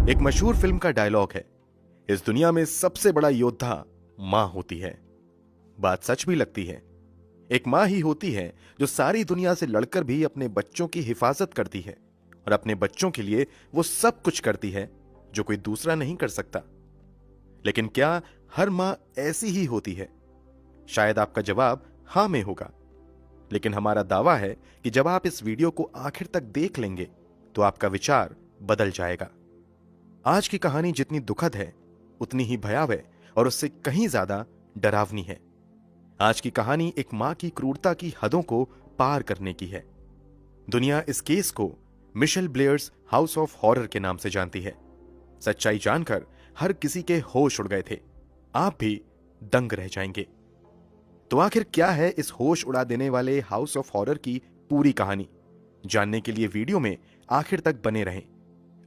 एक मशहूर फिल्म का डायलॉग है, इस दुनिया में सबसे बड़ा योद्धा मां होती है। बात सच भी लगती है। एक मां ही होती है जो सारी दुनिया से लड़कर भी अपने बच्चों की हिफाजत करती है और अपने बच्चों के लिए वो सब कुछ करती है जो कोई दूसरा नहीं कर सकता। लेकिन क्या हर मां ऐसी ही होती है? शायद आपका जवाब हां में होगा। लेकिन हमारा दावा है कि जब आप इस वीडियो को आखिर तक देख लेंगे तो आपका विचार बदल जाएगा। आज की कहानी जितनी दुखद है उतनी ही भयावह और उससे कहीं ज्यादा डरावनी है। आज की कहानी एक मां की क्रूरता की हदों को पार करने की है। दुनिया इस केस को मिशेल ब्लेयर्स हाउस ऑफ हॉरर के नाम से जानती है। सच्चाई जानकर हर किसी के होश उड़ गए थे। आप भी दंग रह जाएंगे। तो आखिर क्या है इस होश उड़ा देने वाले हाउस ऑफ हॉरर की पूरी कहानी? जानने के लिए वीडियो में आखिर तक बने रहें।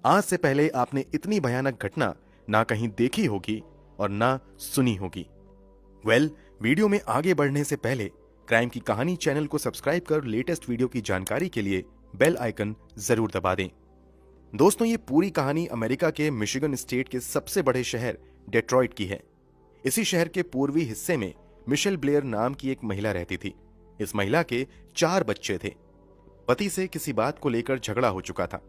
आज से पहले आपने इतनी भयानक घटना ना कहीं देखी होगी और ना सुनी होगी। वीडियो में आगे बढ़ने से पहले क्राइम की कहानी चैनल को सब्सक्राइब कर लेटेस्ट वीडियो की जानकारी के लिए बेल आइकन जरूर दबा दें। दोस्तों, ये पूरी कहानी अमेरिका के मिशिगन स्टेट के सबसे बड़े शहर डेट्रॉइट की है। इसी शहर के पूर्वी हिस्से में मिशेल ब्लेयर नाम की एक महिला रहती थी। इस महिला के 4 बच्चे थे। पति से किसी बात को लेकर झगड़ा हो चुका था,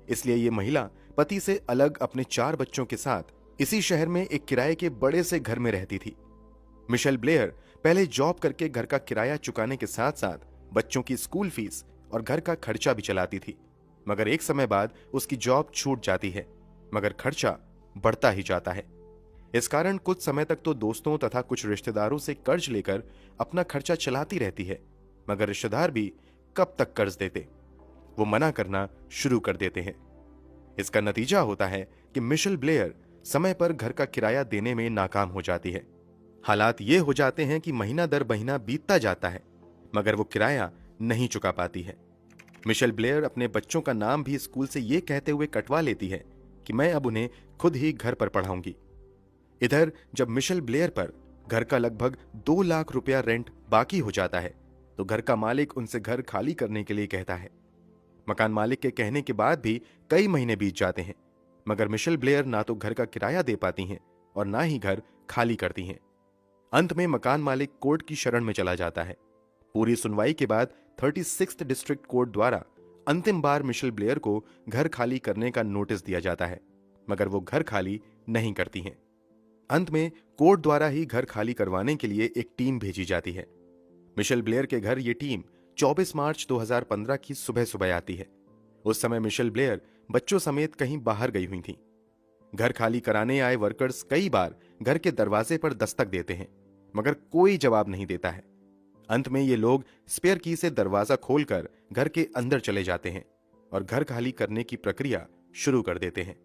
इसलिए ये महिला पति से अलग अपने 4 बच्चों के साथ इसी शहर में एक किराए के बड़े से घर में रहती थी। मिशेल ब्लेयर पहले जॉब करके घर का किराया चुकाने के साथ साथ बच्चों की स्कूल फीस और घर का खर्चा भी चलाती थी। मगर एक समय बाद उसकी जॉब छूट जाती है, मगर खर्चा बढ़ता ही जाता है। इस कारण कुछ समय तक तो दोस्तों तथा कुछ रिश्तेदारों से कर्ज लेकर अपना खर्चा चलाती रहती है, मगर रिश्तेदार भी कब तक कर्ज देते, वो मना करना शुरू कर देते हैं। इसका नतीजा होता है कि मिशेल ब्लेयर समय पर घर का किराया देने में नाकाम हो जाती है। हालात ये हो जाते हैं कि महीना दर महीना बीतता जाता है, मगर वो किराया नहीं चुका पाती है। मिशेल ब्लेयर अपने बच्चों का नाम भी स्कूल से ये कहते हुए कटवा लेती है कि मैं अब उन्हें खुद ही घर पर पढ़ाऊंगी। इधर जब मिशेल ब्लेयर पर घर का लगभग 2 लाख रुपया रेंट बाकी हो जाता है तो घर का मालिक उनसे घर खाली करने के लिए कहता है। मकान मालिक के कहने के बाद भी कई महीने बीत जाते हैं, मगर मिशेल ब्लेयर ना तो घर का किराया दे पाती हैं और ना ही घर खाली करती हैं। अंत में मकान मालिक कोर्ट की शरण में चला जाता है। पूरी सुनवाई के बाद 36th डिस्ट्रिक्ट कोर्ट द्वारा अंतिम बार मिशेल ब्लेयर को घर खाली करने का नोटिस दिया जाता है, मगर वो घर खाली नहीं करती हैं। अंत में कोर्ट द्वारा ही घर खाली करवाने के लिए एक टीम भेजी जाती है। मिशेल ब्लेयर के घर ये टीम 24 मार्च 2015 की सुबह सुबह आती है। उस समय मिशेल ब्लेयर बच्चों समेत कहीं बाहर गई हुई थी। घर खाली कराने आए वर्कर्स कई बार घर के दरवाजे पर दस्तक देते हैं, मगर कोई जवाब नहीं देता है। अंत में ये लोग स्पेयर की से दरवाजा खोलकर घर के अंदर चले जाते हैं और घर खाली करने की प्रक्रिया शुरू कर देते हैं।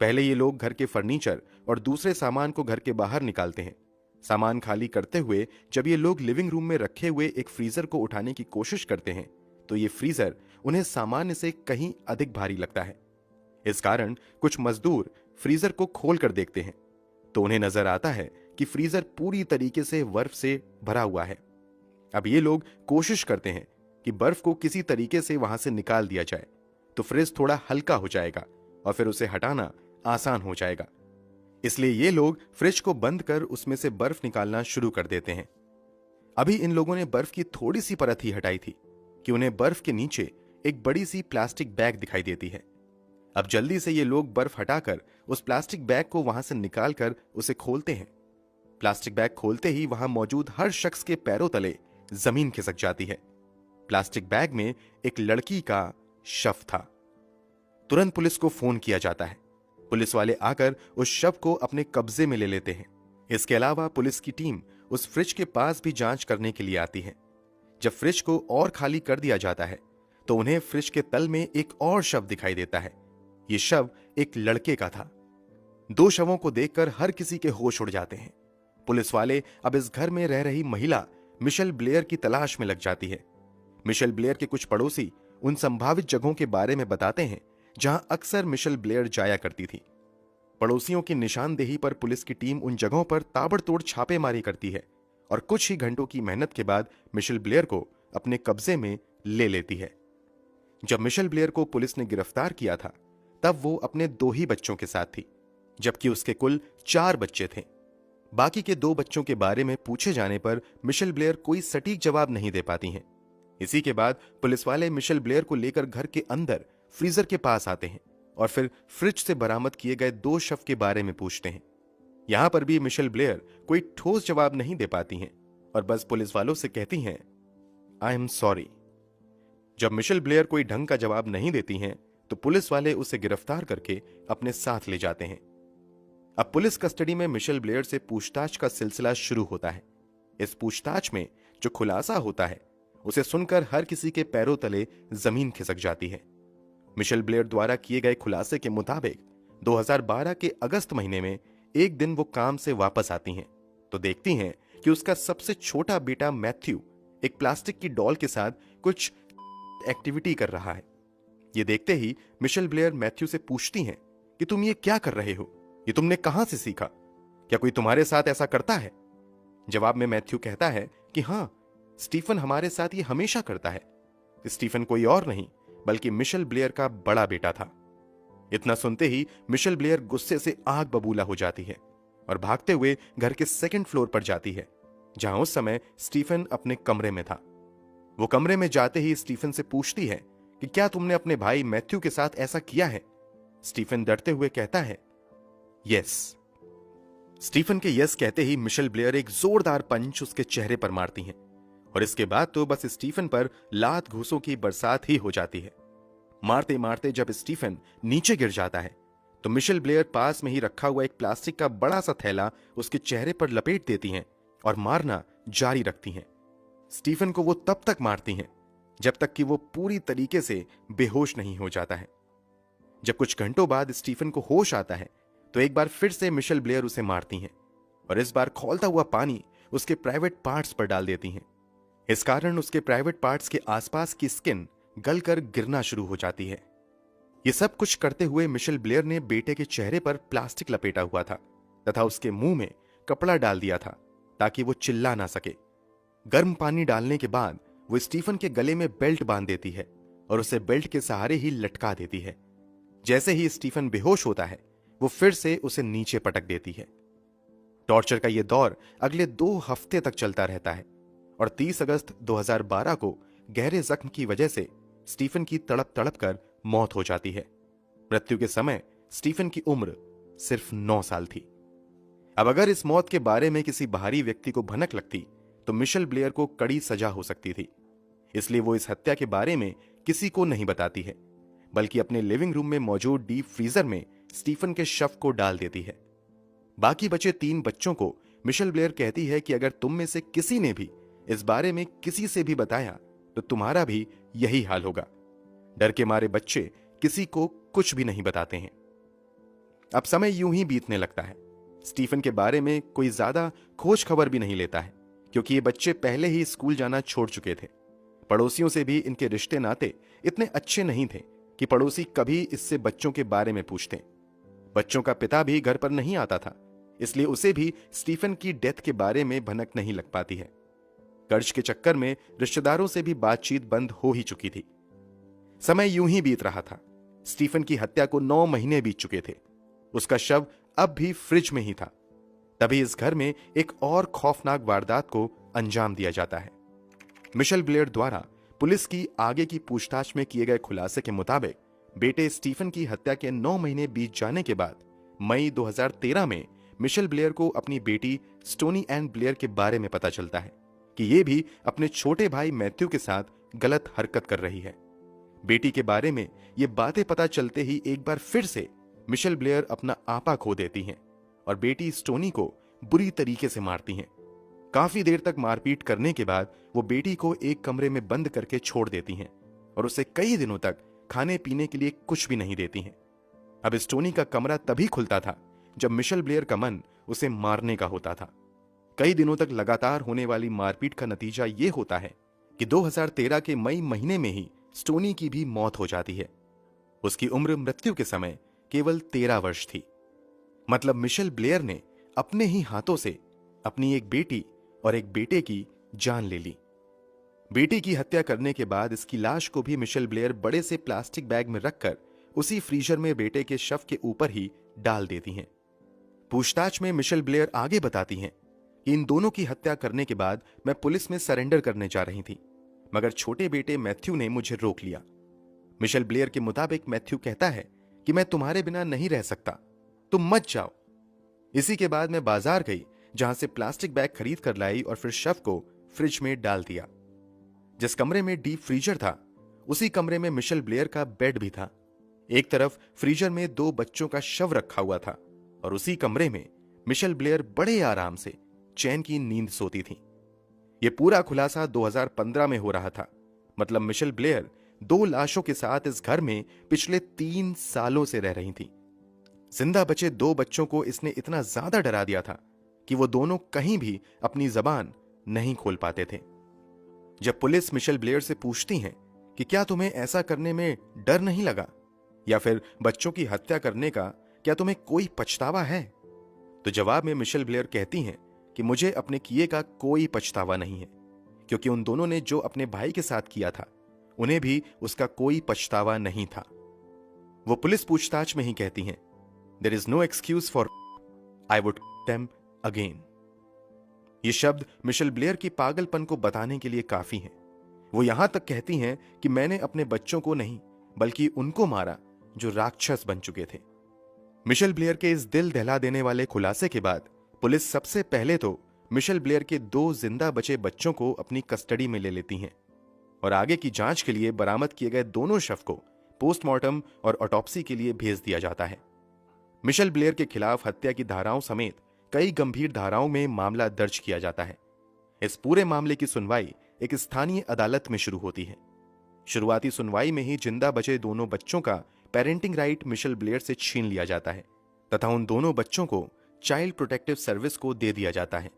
पहले ये लोग घर के फर्नीचर और दूसरे सामान को घर के बाहर निकालते हैं। सामान खाली करते हुए जब ये लोग लिविंग रूम में रखे हुए एक फ्रीजर को उठाने की कोशिश करते हैं तो ये फ्रीजर उन्हें सामान्य से कहीं अधिक भारी लगता है। इस कारण कुछ मजदूर फ्रीजर को खोलकर देखते हैं तो उन्हें नजर आता है कि फ्रीजर पूरी तरीके से बर्फ से भरा हुआ है। अब ये लोग कोशिश करते हैं कि बर्फ को किसी तरीके से वहां से निकाल दिया जाए तो फ्रिज थोड़ा हल्का हो जाएगा और फिर उसे हटाना आसान हो जाएगा। इसलिए ये लोग फ्रिज को बंद कर उसमें से बर्फ निकालना शुरू कर देते हैं। अभी इन लोगों ने बर्फ की थोड़ी सी परत ही हटाई थी कि उन्हें बर्फ के नीचे एक बड़ी सी प्लास्टिक बैग दिखाई देती है। अब जल्दी से ये लोग बर्फ हटाकर उस प्लास्टिक बैग को वहां से निकालकर उसे खोलते हैं। प्लास्टिक बैग खोलते ही वहां मौजूद हर शख्स के पैरों तले जमीन खिसक जाती है। प्लास्टिक बैग में एक लड़की का शव था। तुरंत पुलिस को फोन किया जाता है। पुलिस वाले आकर उस शव को अपने कब्जे में ले लेते हैं। इसके अलावा पुलिस की टीम उस फ्रिज के पास भी जांच करने के लिए आती है। जब फ्रिज को और खाली कर दिया जाता है तो उन्हें फ्रिज के तल में एक और शव दिखाई देता है। यह शव एक लड़के का था। 2 शवों को देखकर हर किसी के होश उड़ जाते हैं। पुलिस वाले अब इस घर में रह रही महिला मिशेल ब्लेयर की तलाश में लग जाती है। मिशेल ब्लेयर के कुछ पड़ोसी उन संभावित जगहों के बारे में बताते हैं जहां अक्सर मिशेल ब्लेयर जाया करती थी। पड़ोसियों की निशानदेही पर पुलिस की टीम उन जगहों पर ताबड़तोड़ छापेमारी करती है और कुछ ही घंटों की मेहनत के बाद मिशेल ब्लेयर को अपने कब्जे में ले लेती है। जब मिशेल ब्लेयर को पुलिस ने गिरफ्तार किया था तब वो अपने 2 ही बच्चों के साथ थी, जबकि उसके कुल 4 बच्चे थे। बाकी के 2 बच्चों के बारे में पूछे जाने पर मिशेल ब्लेयर कोई सटीक जवाब नहीं दे पाती हैं। इसी के बाद पुलिस वाले मिशेल ब्लेयर को लेकर घर के अंदर फ्रीजर के पास आते हैं और फिर फ्रिज से बरामद किए गए 2 शव के बारे में पूछते हैं। यहां पर भी मिशेल ब्लेयर कोई ठोस जवाब नहीं दे पाती हैं और बस पुलिस वालों से कहती हैं, आई एम सॉरी। जब मिशेल ब्लेयर कोई ढंग का जवाब नहीं देती हैं, तो पुलिस वाले उसे गिरफ्तार करके अपने साथ ले जाते हैं। अब पुलिस कस्टडी में मिशेल ब्लेयर से पूछताछ का सिलसिला शुरू होता है। इस पूछताछ में जो खुलासा होता है, उसे सुनकर हर किसी के पैरों तले जमीन खिसक जाती है। मिशेल ब्लेयर द्वारा किए गए खुलासे के मुताबिक 2012 के अगस्त महीने में एक दिन वो काम से वापस आती हैं, तो देखती हैं कि उसका सबसे छोटा बेटा मैथ्यू एक प्लास्टिक की डॉल के साथ कुछ एक्टिविटी कर रहा है। ये देखते ही मिशेल ब्लेयर मैथ्यू से पूछती हैं कि तुम ये क्या कर रहे हो, ये तुमने कहां से सीखा, क्या कोई तुम्हारे साथ ऐसा करता है? जवाब में मैथ्यू कहता है कि हां, स्टीफन हमारे साथ ये हमेशा करता है। स्टीफन कोई और नहीं बल्कि मिशेल ब्लेयर का बड़ा बेटा था। इतना सुनते ही मिशेल ब्लेयर गुस्से से आग बबूला हो जाती है और भागते हुए घर के 2nd फ्लोर पर जाती है, जहां उस समय स्टीफन अपने कमरे में था। वो कमरे में जाते ही स्टीफन से पूछती है कि क्या तुमने अपने भाई मैथ्यू के साथ ऐसा किया है? स्टीफन डरते हुए कहता है, यस। स्टीफन के यस कहते ही मिशेल ब्लेयर एक जोरदार पंच उसके चेहरे पर मारती हैं और इसके बाद तो बस स्टीफन पर लात घूसों की बरसात ही हो जाती है। मारते मारते जब स्टीफन नीचे गिर जाता है, तो मिशेल ब्लेयर पास में ही रखा हुआ एक प्लास्टिक का बड़ा सा थैला उसके चेहरे पर लपेट देती हैं और मारना जारी रखती हैं। स्टीफन को वो तब तक मारती हैं जब तक कि वो पूरी तरीके से बेहोश नहीं हो जाता है। जब कुछ घंटों बाद स्टीफन को होश आता है, तो एक बार फिर से मिशेल ब्लेयर उसे मारती हैं और इस बार खौलता हुआ पानी उसके प्राइवेट पार्ट्स पर डाल देती हैं। इस कारण उसके प्राइवेट पार्ट्स के आसपास की स्किन गलकर गिरना शुरू हो जाती है। ये सब कुछ करते हुए मिशेल ब्लेयर ने बेटे के चेहरे पर प्लास्टिक लपेटा हुआ था तथा उसके मुंह में कपड़ा डाल दिया था ताकि वो चिल्ला ना सके। गर्म पानी डालने के बाद वो स्टीफन के गले में बेल्ट बांध देती है और उसे बेल्ट के सहारे ही लटका देती है। जैसे ही स्टीफन बेहोश होता है, वो फिर से उसे नीचे पटक देती है। टॉर्चर का यह दौर अगले 2 हफ्ते तक चलता रहता है और 30 अगस्त 2012 को गहरे जख्म की वजह से स्टीफन की तड़प तड़प कर मौत हो जाती है। मृत्यु के समय स्टीफन की उम्र सिर्फ 9 साल थी। अब अगर इस मौत के बारे में किसी बाहरी व्यक्ति को भनक लगती, तो मिशेल ब्लेयर को कड़ी सजा हो सकती थी। इसलिए वो इस हत्या के बारे में किसी को नहीं बताती है, बल्कि अपने लिविंग रूम में मौजूद डीप फ्रीजर में स्टीफन के शव को डाल देती है। बाकी बचे 3 बच्चों को मिशेल ब्लेयर कहती है कि अगर तुम में से किसी ने भी इस बारे में किसी से भी बताया, तो तुम्हारा भी यही हाल होगा। डर के मारे बच्चे किसी को कुछ भी नहीं बताते हैं। अब समय यूं ही बीतने लगता है। स्टीफन के बारे में कोई ज्यादा खोज खबर भी नहीं लेता है, क्योंकि ये बच्चे पहले ही स्कूल जाना छोड़ चुके थे। पड़ोसियों से भी इनके रिश्ते नाते इतने अच्छे नहीं थे कि पड़ोसी कभी इससे बच्चों के बारे में पूछते। बच्चों का पिता भी घर पर नहीं आता था, इसलिए उसे भी स्टीफन की डेथ के बारे में भनक नहीं लग पाती है। कर्ज के चक्कर में रिश्तेदारों से भी बातचीत बंद हो ही चुकी थी। समय यूं ही बीत रहा था। स्टीफन की हत्या को 9 महीने बीत चुके थे। उसका शव अब भी फ्रिज में ही था। तभी इस घर में एक और खौफनाक वारदात को अंजाम दिया जाता है। मिशेल ब्लेयर द्वारा पुलिस की आगे की पूछताछ में किए गए खुलासे के मुताबिक बेटे स्टीफन की हत्या के 9 महीने बीत जाने के बाद मई 2013 में मिशेल ब्लेयर को अपनी बेटी स्टोनी एन ब्लेयर के बारे में पता चलता है कि यह भी अपने छोटे भाई मैथ्यू के साथ गलत हरकत कर रही है। बेटी के बारे में ये बातें पता चलते ही एक बार फिर से मिशेल ब्लेयर अपना आपा खो देती हैं और बेटी स्टोनी को बुरी तरीके से मारती हैं। काफी देर तक मारपीट करने के बाद वो बेटी को एक कमरे में बंद करके छोड़ देती हैं और उसे कई दिनों तक खाने पीने के लिए कुछ भी नहीं देती हैं। अब स्टोनी का कमरा तभी खुलता था जब मिशेल ब्लेयर का मन उसे मारने का होता था। कई दिनों तक लगातार होने वाली मारपीट का नतीजा ये होता है कि 2013 के मई महीने में ही स्टोनी की भी मौत हो जाती है। उसकी उम्र मृत्यु के समय केवल 13 वर्ष थी। मतलब मिशेल ब्लेयर ने अपने ही हाथों से अपनी एक बेटी और एक बेटे की जान ले ली। बेटी की हत्या करने के बाद इसकी लाश को भी मिशेल ब्लेयर बड़े से प्लास्टिक बैग में रखकर उसी फ्रीजर में बेटे के शव के ऊपर ही डाल देती हैं। पूछताछ में मिशेल ब्लेयर आगे बताती हैं कि इन दोनों की हत्या करने के बाद मैं पुलिस में सरेंडर करने जा रही थी, मगर छोटे बेटे मैथ्यू ने मुझे रोक लिया। मिशेल ब्लेयर के मुताबिक मैथ्यू कहता है कि मैं तुम्हारे बिना नहीं रह सकता, तुम मत जाओ। इसी के बाद मैं बाजार गई, जहां से प्लास्टिक बैग खरीद कर लाई और फिर शव को फ्रिज में डाल दिया। जिस कमरे में डीप फ्रीजर था, उसी कमरे में मिशेल ब्लेयर का बेड भी था। एक तरफ फ्रीजर में 2 बच्चों का शव रखा हुआ था और उसी कमरे में मिशेल ब्लेयर बड़े आराम से चैन की नींद सोती थी। यह पूरा खुलासा 2015 में हो रहा था। मतलब मिशेल ब्लेयर 2 लाशों के साथ इस घर में पिछले 3 सालों से रह रही थी। जिंदा बचे 2 बच्चों को इसने इतना ज्यादा डरा दिया था कि वो दोनों कहीं भी अपनी जबान नहीं खोल पाते थे। जब पुलिस मिशेल ब्लेयर से पूछती है कि क्या तुम्हें ऐसा करने में डर नहीं लगा, या फिर बच्चों की हत्या करने का क्या तुम्हें कोई पछतावा है, तो जवाब में मिशेल ब्लेयर कहती हैं कि मुझे अपने किए का कोई पछतावा नहीं है, क्योंकि उन दोनों ने जो अपने भाई के साथ किया था उन्हें भी उसका कोई पछतावा नहीं था। वो पुलिस पूछताछ में ही कहती हैं, there is no excuse for I would them again. ये शब्द मिशेल ब्लेयर की पागलपन को बताने के लिए काफी हैं। वो यहां तक कहती हैं कि मैंने अपने बच्चों को नहीं बल्कि उनको मारा जो राक्षस बन चुके थे। मिशेल ब्लेयर के इस दिल दहला देने वाले खुलासे के बाद पुलिस सबसे पहले तो मिशेल ब्लेयर के 2 जिंदा बचे बच्चों को अपनी कस्टडी में ले लेती हैं और आगे की जांच के लिए बरामद किए गए दोनों शव को पोस्टमार्टम और ऑटोप्सी के लिए भेज दिया जाता है। मिशेल ब्लेयर के खिलाफ हत्या की धाराओं समेत कई गंभीर धाराओं में मामला दर्ज किया जाता है। इस पूरे मामले की सुनवाई एक स्थानीय अदालत में शुरू होती है। शुरुआती सुनवाई में ही जिंदा बचे दोनों बच्चों का पेरेंटिंग राइट मिशेल ब्लेयर से छीन लिया जाता है तथा उन दोनों बच्चों को चाइल्ड प्रोटेक्टिव सर्विस को दे दिया जाता है,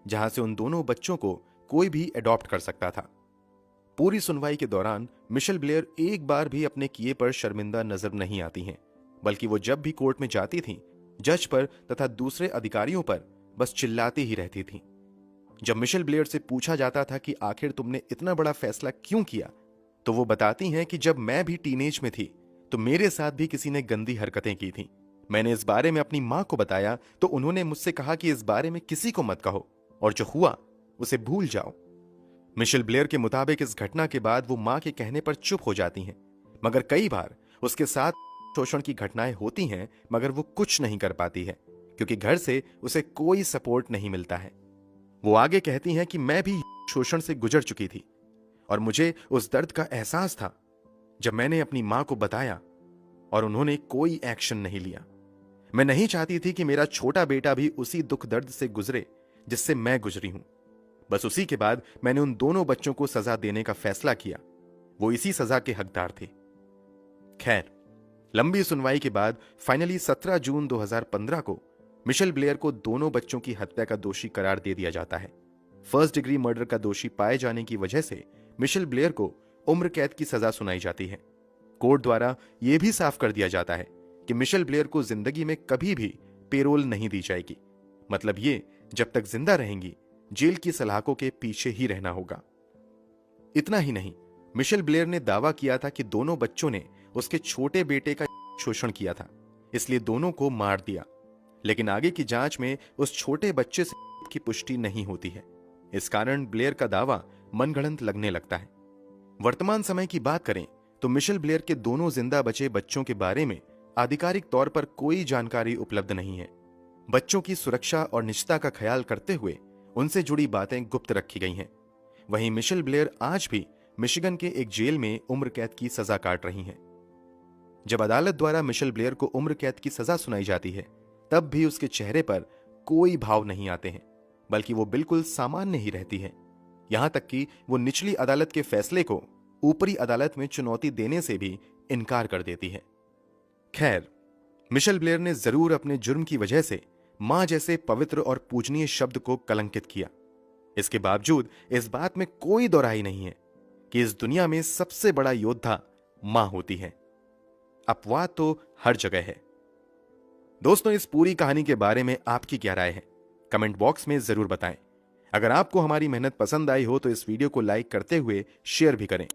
जहां से उन दोनों बच्चों को कोई भी अडॉप्ट कर सकता था। पूरी सुनवाई के दौरान मिशेल ब्लेयर एक बार भी अपने किए पर शर्मिंदा नजर नहीं आती हैं, बल्कि वो जब भी कोर्ट में जाती थीं, जज पर तथा दूसरे अधिकारियों पर बस चिल्लाती ही रहती थीं। जब मिशेल ब्लेयर से पूछा जाता था कि आखिर तुमने इतना बड़ा फैसला क्यों किया, तो वो बताती हैं कि जब मैं भी टीनेज में थी तो मेरे साथ भी किसी ने गंदी हरकतें की थीं। मैंने इस बारे में अपनी मां को बताया तो उन्होंने मुझसे कहा कि इस बारे में किसी को मत कहो और जो हुआ उसे भूल जाओ। मिशेल ब्लेयर के मुताबिक इस घटना के बाद वो मां के कहने पर चुप हो जाती हैं, मगर कई बार उसके साथ शोषण की घटनाएं होती हैं, मगर वो कुछ नहीं कर पाती है क्योंकि घर से उसे कोई सपोर्ट नहीं मिलता है। वो आगे कहती हैं कि मैं भी शोषण से गुजर चुकी थी और मुझे उस दर्द का एहसास था जब मैंने अपनी मां को बताया और उन्होंने कोई एक्शन नहीं लिया। मैं नहीं चाहती थी कि मेरा छोटा बेटा भी उसी दुख दर्द से गुजरे जिससे मैं गुजरी हूं। बस उसी के बाद मैंने उन दोनों बच्चों को सजा देने का फैसला किया। वो इसी सजा के हकदार थे। खैर, लंबी सुनवाई के बाद फाइनली 17 जून 2015 को मिशेल ब्लेयर को दोनों बच्चों की हत्या का दोषी करार दे दिया जाता है। फर्स्ट डिग्री मर्डर का दोषी पाए जाने की वजह से मिशेल ब्लेयर को उम्र कैद की सजा सुनाई जाती है। कोर्ट द्वारा यह भी साफ कर दिया जाता है कि मिशेल ब्लेयर को जिंदगी में कभी भी पेरोल नहीं दी जाएगी। मतलब ये, जब तक जिंदा रहेंगी जेल की सलाखों के पीछे ही रहना होगा। इतना ही नहीं, मिशेल ब्लेयर ने दावा किया था कि दोनों बच्चों ने उसके छोटे बेटे का शोषण किया था, इसलिए दोनों को मार दिया। लेकिन आगे की जांच में उस छोटे बच्चे से की पुष्टि नहीं होती है। इस कारण ब्लेयर का दावा मनगढ़ंत लगने लगता है। वर्तमान समय की बात करें तो मिशेल ब्लेयर के दोनों जिंदा बचे बच्चों के बारे में आधिकारिक तौर पर कोई जानकारी उपलब्ध नहीं है। बच्चों की सुरक्षा और निजता का ख्याल करते हुए उनसे जुड़ी बातें गुप्त रखी गई हैं। वहीं मिशेल ब्लेयर आज भी मिशिगन के एक जेल में उम्र कैद की सजा काट रही हैं। जब अदालत द्वारा मिशेल ब्लेयर को उम्र कैद की सजा सुनाई जाती है, तब भी उसके चेहरे पर कोई भाव नहीं आते हैं, बल्कि वो बिल्कुल सामान्य ही रहती है। यहां तक कि वो निचली अदालत के फैसले को ऊपरी अदालत में चुनौती देने से भी इनकार कर देती है। खैर, मिशेल ब्लेयर ने जरूर अपने जुर्म की वजह से मां जैसे पवित्र और पूजनीय शब्द को कलंकित किया। इसके बावजूद इस बात में कोई दोराई नहीं है कि इस दुनिया में सबसे बड़ा योद्धा मां होती है। अपवाद तो हर जगह है। दोस्तों, इस पूरी कहानी के बारे में आपकी क्या राय है? कमेंट बॉक्स में जरूर बताएं। अगर आपको हमारी मेहनत पसंद आई हो तो इस वीडियो को लाइक करते हुए शेयर भी करें।